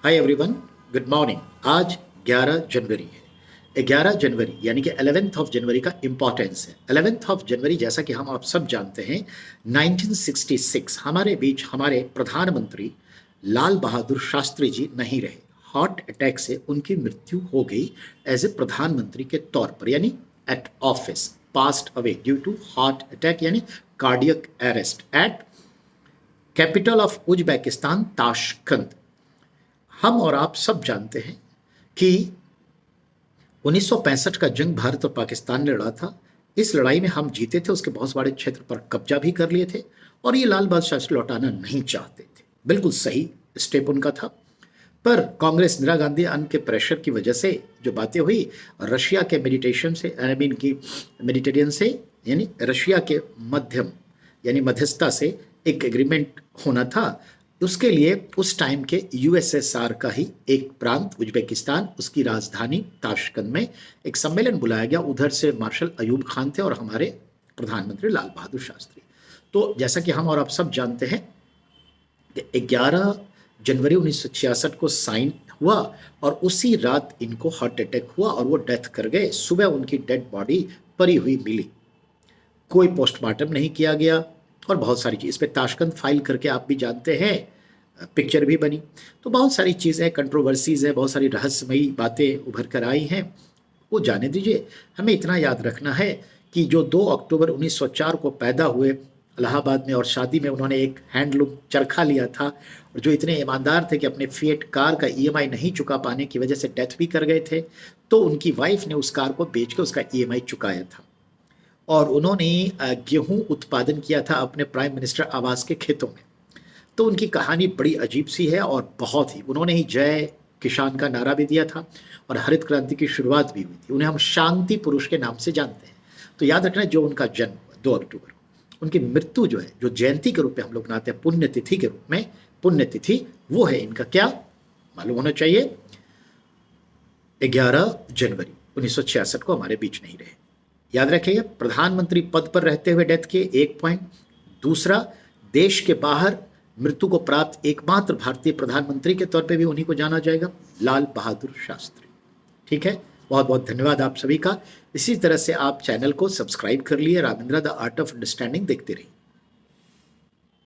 Hi everyone, good morning. आज 11 जनवरी है। 11 जनवरी यानी कि 11th ऑफ जनवरी का इंपॉर्टेंस है। 11th ऑफ जनवरी जैसा कि हम आप सब जानते हैं 1966 हमारे बीच हमारे प्रधानमंत्री लाल बहादुर शास्त्री जी नहीं रहे। हार्ट अटैक से उनकी मृत्यु हो गई एज ए प्रधानमंत्री के तौर पर, यानी at office, passed away due to heart attack यानी cardiac arrest at capital of Uzbekistan Tashkent. हम और आप सब जानते हैं कि 1965 का जंग भारत और पाकिस्तान ने लड़ा था। इस लड़ाई में हम जीते थे, उसके बहुत बड़े क्षेत्र पर कब्जा भी कर लिए थे और ये लाल बहादुर शास्त्री लौटाना नहीं चाहते थे। बिल्कुल सही स्टेप उनका था, पर कांग्रेस इंदिरा गांधी अन्य के प्रेशर की वजह से जो बातें हुई, रशिया के मेडिटेशन से मेडिटेरियन से यानी रशिया के मध्यम यानी मध्यस्थता से एक एग्रीमेंट होना था। उसके लिए उस टाइम के यूएसएसआर का ही एक प्रांत उज्बेकिस्तान, उसकी राजधानी ताशकंद में एक सम्मेलन बुलाया गया। उधर से मार्शल अयूब खान थे और हमारे प्रधानमंत्री लाल बहादुर शास्त्री। तो जैसा कि हम और आप सब जानते हैं कि 11 जनवरी 1966 को साइन हुआ और उसी रात इनको हार्ट अटैक हुआ और वो डेथ कर गए। सुबह उनकी डेड बॉडी परी हुई मिली, कोई पोस्टमार्टम नहीं किया गया और बहुत सारी चीज़ इस पर ताशकंद फाइल करके आप भी जानते हैं, पिक्चर भी बनी। तो बहुत सारी चीज़ें, कंट्रोवर्सीज है, बहुत सारी रहस्यमयी बातें उभर कर आई हैं, वो जाने दीजिए। हमें इतना याद रखना है कि जो 2 अक्टूबर 1904 को पैदा हुए इलाहाबाद में और शादी में उन्होंने एक हैंडलूम चरखा लिया था और जो इतने ईमानदार थे कि अपने फिएट कार का ईएमआई नहीं चुका पाने की वजह से डेथ भी कर गए थे, तो उनकी वाइफ ने उस कार को बेच के उसका ईएमआई चुकाया था और उन्होंने गेहूं उत्पादन किया था अपने प्राइम मिनिस्टर आवास के खेतों में। तो उनकी कहानी बड़ी अजीब सी है और बहुत ही, उन्होंने ही जय किसान का नारा भी दिया था और हरित क्रांति की शुरुआत भी हुई थी। उन्हें हम शांति पुरुष के नाम से जानते हैं। तो याद रखना, जो उनका जन्म 2 अक्टूबर, उनकी मृत्यु जो है, जो जयंती के रूप में हम लोग मनाते हैं, पुण्यतिथि के रूप में, पुण्यतिथि वो है इनका क्या मालूम होना चाहिए, 11 जनवरी 1966 को हमारे बीच नहीं रहे। याद रखिएगा, प्रधानमंत्री पद पर रहते हुए डेथ किए, एक पॉइंट। दूसरा, देश के बाहर मृत्यु को प्राप्त एकमात्र भारतीय प्रधानमंत्री के तौर पे भी उन्हीं को जाना जाएगा, लाल बहादुर शास्त्री। ठीक है, बहुत बहुत धन्यवाद आप सभी का। इसी तरह से आप चैनल को सब्सक्राइब कर लिए, Ramendra the art of understanding देखते रहिए।